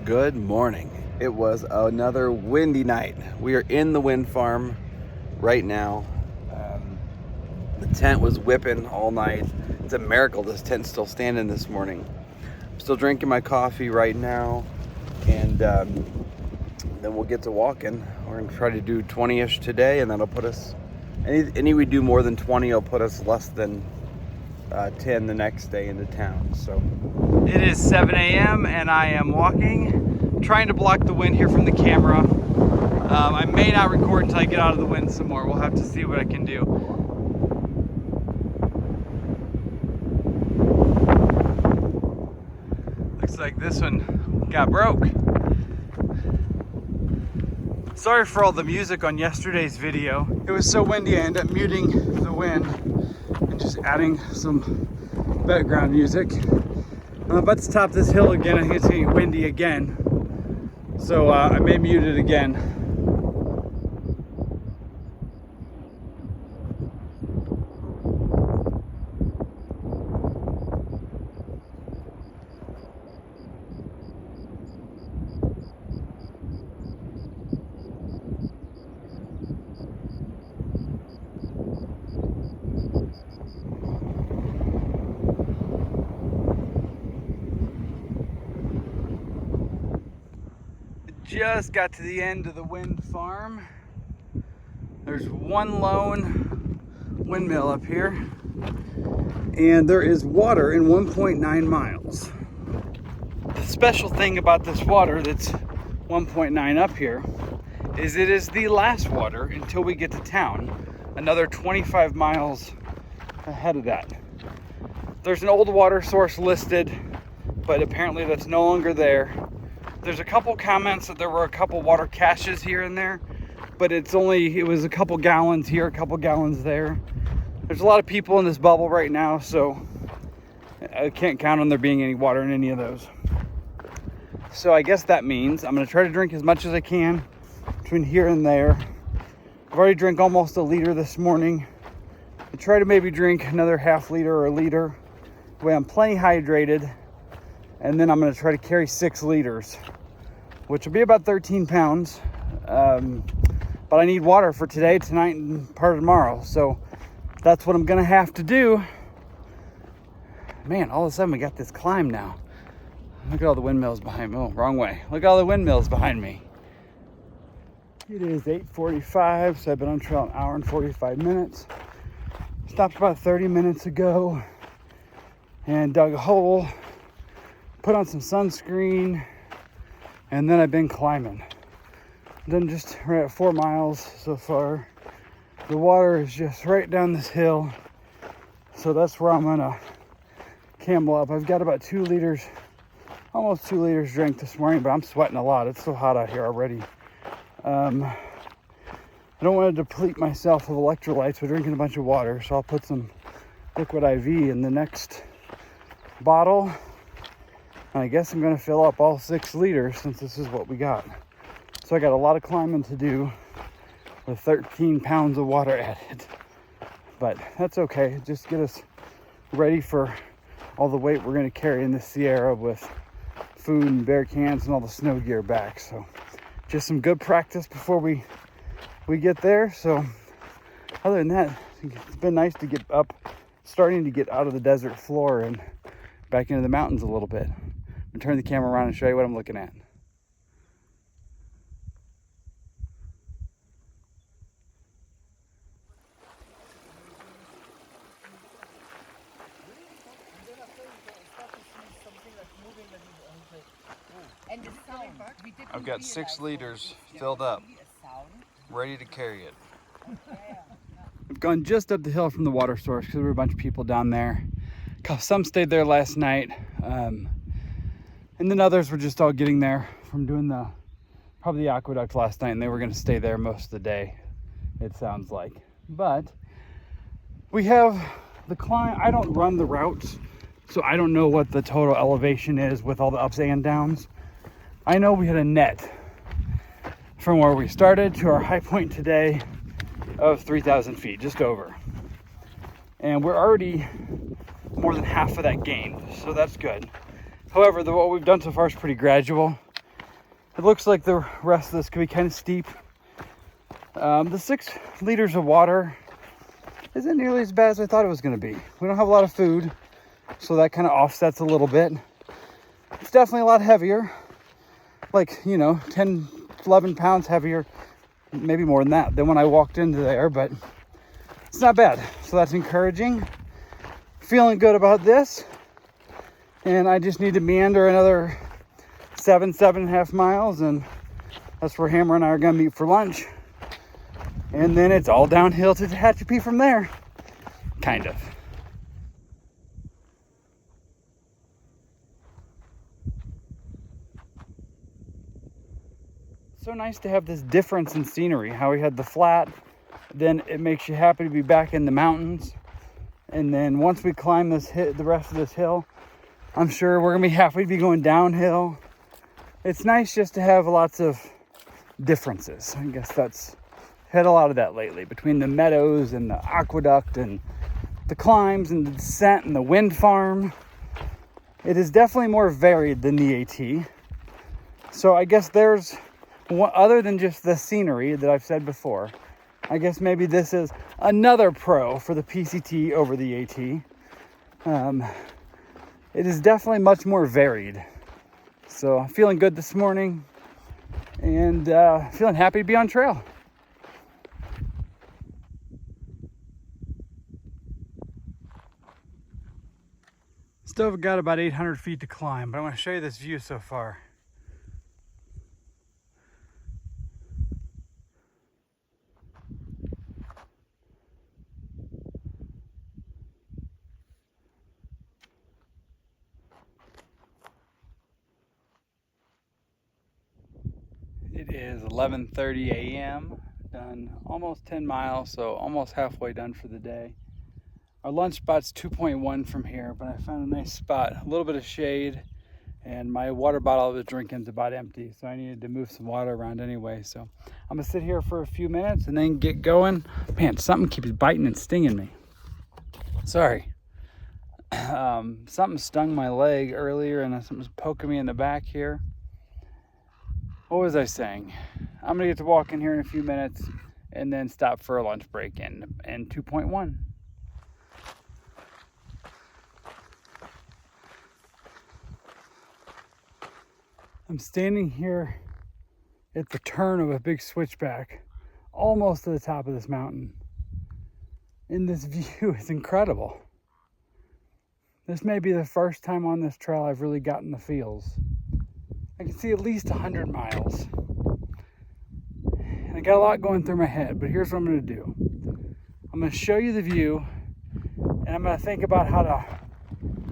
Good morning. It was another windy night. We are in the wind farm right now. The tent was whipping all night. It's a miracle this tent's still standing this morning. I'm still drinking my coffee right now, and then we'll get to walking. We're gonna try to do 20-ish today, and that'll put us, any we do more than 20 will put us less than 10 the next day into town. So it is 7 a.m. and I am walking, trying to block the wind here from the camera. I may not record until I get out of the wind some more. We'll have to see what I can do. Looks like this one got broke. Sorry for all the music on yesterday's video. It was so windy I ended up muting the wind and just adding some background music. I'm about to top this hill again. I think it's getting windy again, so I may mute it again. Just got to the end of the wind farm. There's one lone windmill up here, and there is water in 1.9 miles. The special thing about this water that's 1.9 up here is it is the last water until we get to town, another 25 miles ahead of that. There's an old water source listed, but apparently that's no longer there. There's a couple comments that there were a couple water caches here and there, but it was a couple gallons here, a couple gallons there. There's a lot of people in this bubble right now, so I can't count on there being any water in any of those. So I guess that means I'm gonna try to drink as much as I can between here and there. I've already drank almost a liter this morning. I try to maybe drink another half liter or a liter. That way I'm plenty hydrated. And then I'm going to try to carry 6 liters, which will be about 13 pounds. But I need water for today, tonight, and part of tomorrow. So that's what I'm going to have to do. Man, all of a sudden we got this climb now. Look at all the windmills behind me. Oh, wrong way. Look at all the windmills behind me. It is 8:45, so I've been on trail an hour and 45 minutes. Stopped about 30 minutes ago and dug a hole. Put on some sunscreen, and then I've been climbing. Then just right at 4 miles so far. The water is just right down this hill, so that's where I'm gonna camel up. I've got about 2 liters, almost 2 liters drank this morning, but I'm sweating a lot. It's so hot out here already. I don't want to deplete myself of electrolytes by drinking a bunch of water, so I'll put some liquid IV in the next bottle. I guess I'm going to fill up all 6 liters since this is what we got. So I got a lot of climbing to do with 13 pounds of water added. But that's okay. Just get us ready for all the weight we're going to carry in the Sierra with food and bear cans and all the snow gear back. So just some good practice before we get there. So other than that, it's been nice to get up, starting to get out of the desert floor and back into the mountains a little bit. I'm gonna turn the camera around and show you what I'm looking at. I've got 6 liters filled up, ready to carry it. I've gone just up the hill from the water source because there were a bunch of people down there. Some stayed there last night. And then others were just all getting there from doing probably the aqueduct last night, and they were going to stay there most of the day, it sounds like. But we have the climb. I don't run the routes, so I don't know what the total elevation is with all the ups and downs. I know we had a net from where we started to our high point today of 3,000 feet, just over. And we're already more than half of that gained, so that's good. However, what we've done so far is pretty gradual. It looks like the rest of this could be kind of steep. The 6 liters of water isn't nearly as bad as I thought it was going to be. We don't have a lot of food, so that kind of offsets a little bit. It's definitely a lot heavier, like, 10, 11 pounds heavier, maybe more than that, than when I walked into there, but it's not bad. So that's encouraging. Feeling good about this. And I just need to meander another 7.5 miles, and that's where Hammer and I are going to meet for lunch. And then it's all downhill to Tehachapi from there. Kind of. So nice to have this difference in scenery. How we had the flat, then it makes you happy to be back in the mountains. And then once we climb the rest of this hill, I'm sure we're gonna be happy to be going downhill. It's nice just to have lots of differences. I guess that's had a lot of that lately, between the meadows and the aqueduct and the climbs and the descent and the wind farm. It is definitely more varied than the AT. So I guess there's one, other than just the scenery that I've said before, I guess maybe this is another pro for the PCT over the AT. It is definitely much more varied. So I'm feeling good this morning, and feeling happy to be on trail. Still got about 800 feet to climb, but I want to show you this view so far. It is 11:30 a.m. Done almost 10 miles, so almost halfway done for the day. Our lunch spot's 2.1 from here, but I found a nice spot, a little bit of shade, and my water bottle I was drinking is about empty, so I needed to move some water around anyway. So I'm gonna sit here for a few minutes and then get going. Man, something keeps biting and stinging me. Sorry. Something stung my leg earlier, and something's poking me in the back here. What was I saying? I'm gonna get to walk in here in a few minutes and then stop for a lunch break in 2.1. I'm standing here at the turn of a big switchback, almost to the top of this mountain. And this view is incredible. This may be the first time on this trail I've really gotten the feels. I can see at least 100 miles. And I got a lot going through my head, but here's what I'm gonna do. I'm gonna show you the view, and I'm gonna think about how to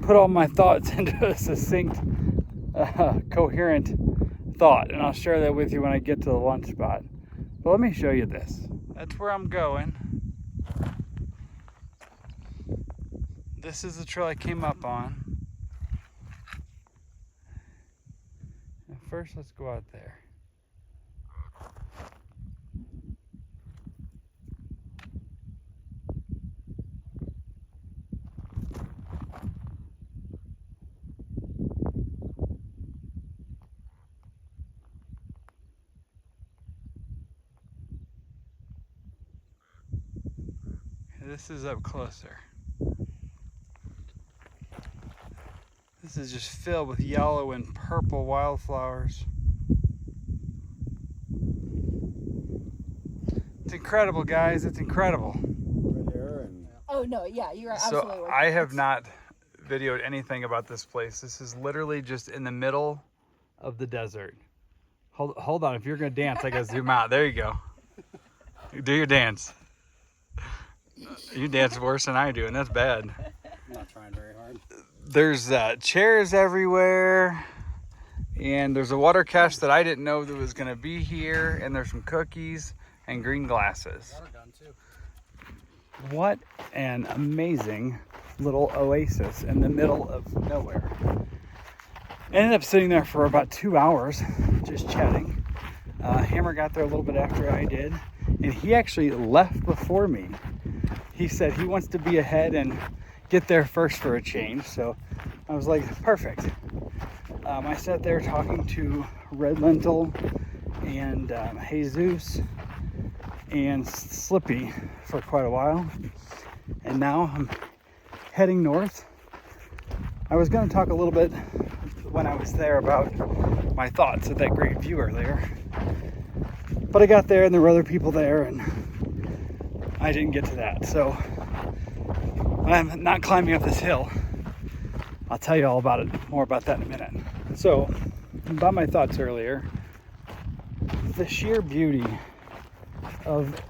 put all my thoughts into a succinct, coherent thought, and I'll share that with you when I get to the lunch spot. But let me show you this. That's where I'm going. This is the trail I came up on. And first, let's go out there. This is up closer. This is just filled with yellow and purple wildflowers. It's incredible, guys. It's incredible. Oh no, yeah, you're absolutely So right. I have not videoed anything about this place. This is literally just in the middle of the desert. Hold on. If you're gonna dance, I gotta zoom out. There you go. Do your dance. You dance worse than I do, and that's bad. I'm not trying very hard. There's chairs everywhere, and there's a water cache that I didn't know that was gonna be here, and there's some cookies and green glasses. Water gun too. What an amazing little oasis in the middle of nowhere. Ended up sitting there for about 2 hours, just chatting. Hammer got there a little bit after I did, and he actually left before me. He said he wants to be ahead and get there first for a change, so I was like, perfect. I sat there talking to Red Lentil and Jesus and Slippy for quite a while. And now I'm heading north. I was going to talk a little bit when I was there about my thoughts of that great view earlier. But I got there and there were other people there and I didn't get to that. So I'm not climbing up this hill. I'll tell you all about it, more about that in a minute. So, about my thoughts earlier, the sheer beauty of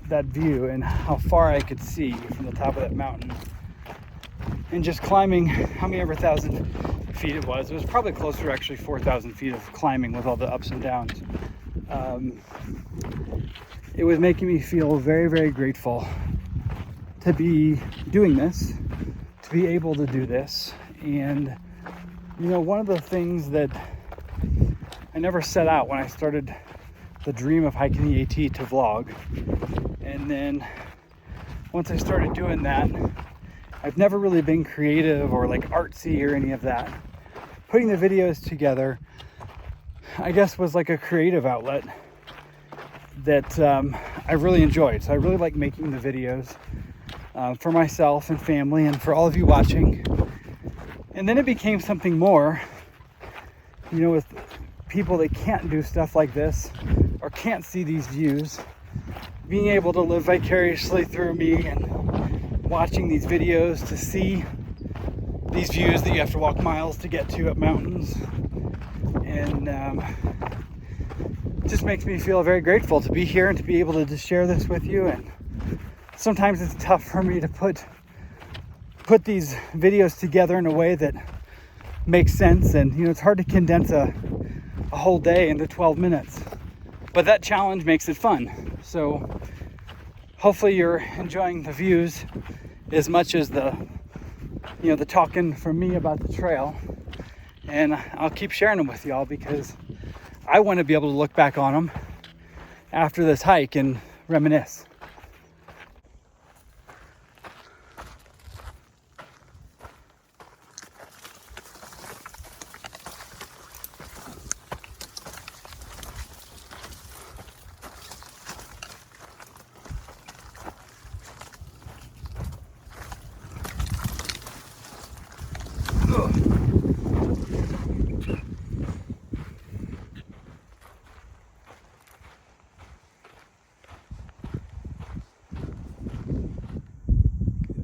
that view and how far I could see from the top of that mountain, and just climbing how many ever thousand feet it was probably closer to actually 4,000 feet of climbing with all the ups and downs. It was making me feel very, very grateful to be doing this, to be able to do this. And you know, one of the things that I never set out when I started the dream of hiking the AT to vlog, and then once I started doing that, I've never really been creative or like artsy or any of that. Putting the videos together, I guess, was like a creative outlet that I really enjoyed. So I really like making the videos for myself and family and for all of you watching. And then it became something more, you know, with people that can't do stuff like this or can't see these views, being able to live vicariously through me and watching these videos to see these views that you have to walk miles to get to up mountains. And it just makes me feel very grateful to be here and to be able to just share this with you. And sometimes it's tough for me to put these videos together in a way that makes sense, and you know, it's hard to condense a whole day into 12 minutes, but that challenge makes it fun. So hopefully you're enjoying the views as much as the talking from me about the trail, and I'll keep sharing them with y'all because I want to be able to look back on them after this hike and reminisce.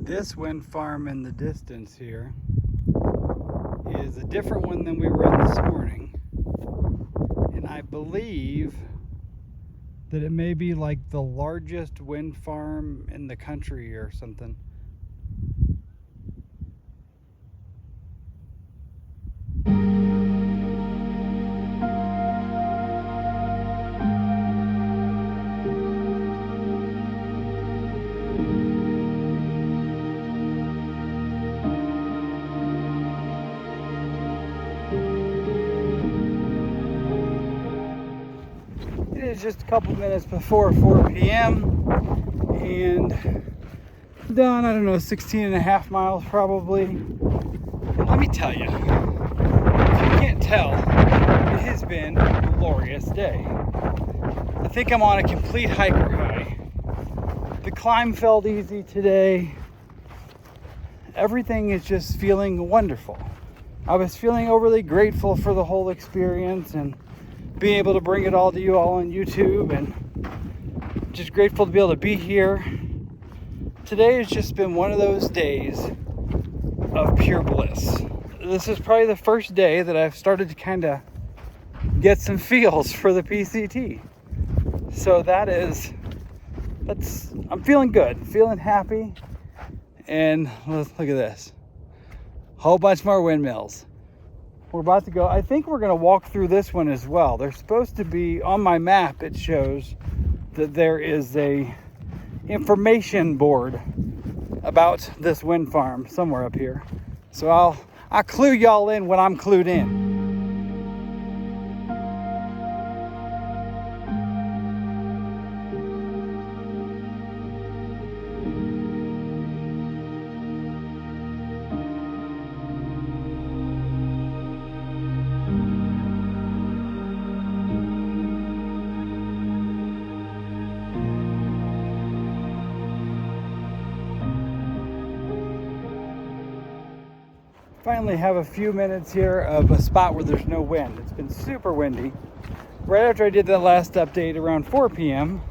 This wind farm in the distance here is a different one than we were in this morning. And I believe that it may be like the largest wind farm in the country or something. It's just a couple minutes before 4 p.m. and done, I don't know, 16 and a half miles probably. And let me tell you, if you can't tell, it has been a glorious day. I think I'm on a complete hiker high. The climb felt easy today. Everything is just feeling wonderful. I was feeling overly grateful for the whole experience and being able to bring it all to you all on YouTube, and just grateful to be able to be here. Today has just been one of those days of pure bliss. This is probably the first day that I've started to kind of get some feels for the PCT. So I'm feeling good, feeling happy. And let's look at this. Whole bunch more windmills. We're about to go. I think we're going to walk through this one as well. There's supposed to be, on my map, it shows that there is a information board about this wind farm somewhere up here. So I'll clue y'all in when I'm clued in. finally have a few minutes here of a spot where there's no wind. It's been super windy. Right after I did that last update around 4 p.m.,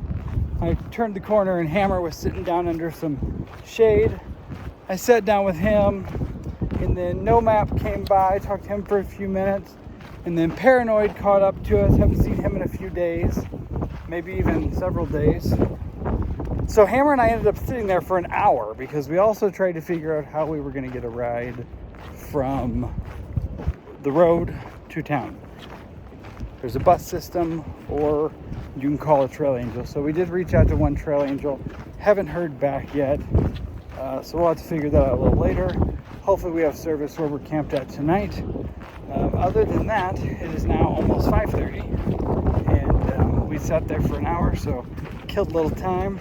I turned the corner and Hammer was sitting down under some shade. I sat down with him, and then No Map came by, talked to him for a few minutes, and then Paranoid caught up to us. Haven't seen him in a few days, maybe even several days. So Hammer and I ended up sitting there for an hour because we also tried to figure out how we were going to get a ride from the road to town. There's a bus system, or you can call a trail angel. So we did reach out to one trail angel. Haven't heard back yet. So we'll have to figure that out a little later. Hopefully we have service where we're camped at tonight. Other than that, it is now almost 5:30. And we sat there for an hour, so killed a little time.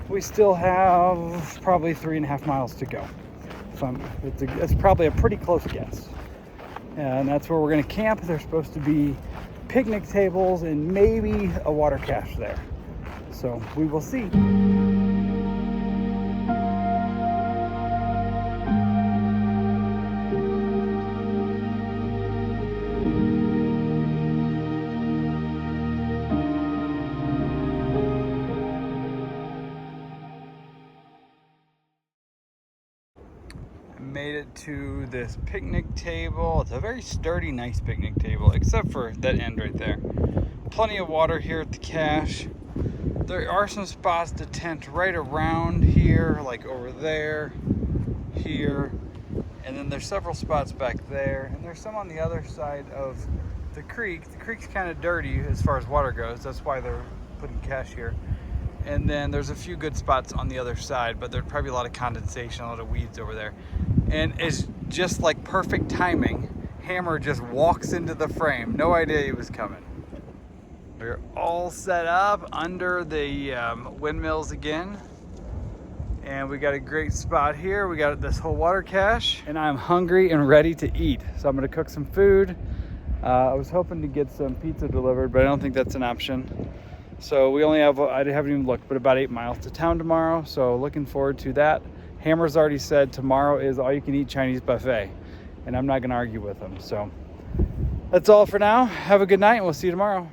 We still have probably 3.5 miles to go. It's probably a pretty close guess. And that's where we're going to camp. There's supposed to be picnic tables and maybe a water cache there. So we will see. Made it to this picnic table. It's a very sturdy, nice picnic table, except for that end right there. Plenty of water here at the cache. There are some spots to tent right around here, like over there, here, and then there's several spots back there, and there's some on the other side of the creek. The creek's kind of dirty as far as water goes. That's why they're putting cache here. And then there's a few good spots on the other side, but there'd probably be a lot of condensation, a lot of weeds over there. And it's just like perfect timing. Hammer just walks into the frame. No idea he was coming. We're all set up under the windmills again. And we got a great spot here. We got this whole water cache. And I'm hungry and ready to eat. So I'm gonna cook some food. I was hoping to get some pizza delivered, but I don't think that's an option. So we only have, I haven't even looked, but about 8 miles to town tomorrow. So looking forward to that. Hammer's already said tomorrow is all you can eat Chinese buffet. And I'm not gonna argue with him. So that's all for now. Have a good night and we'll see you tomorrow.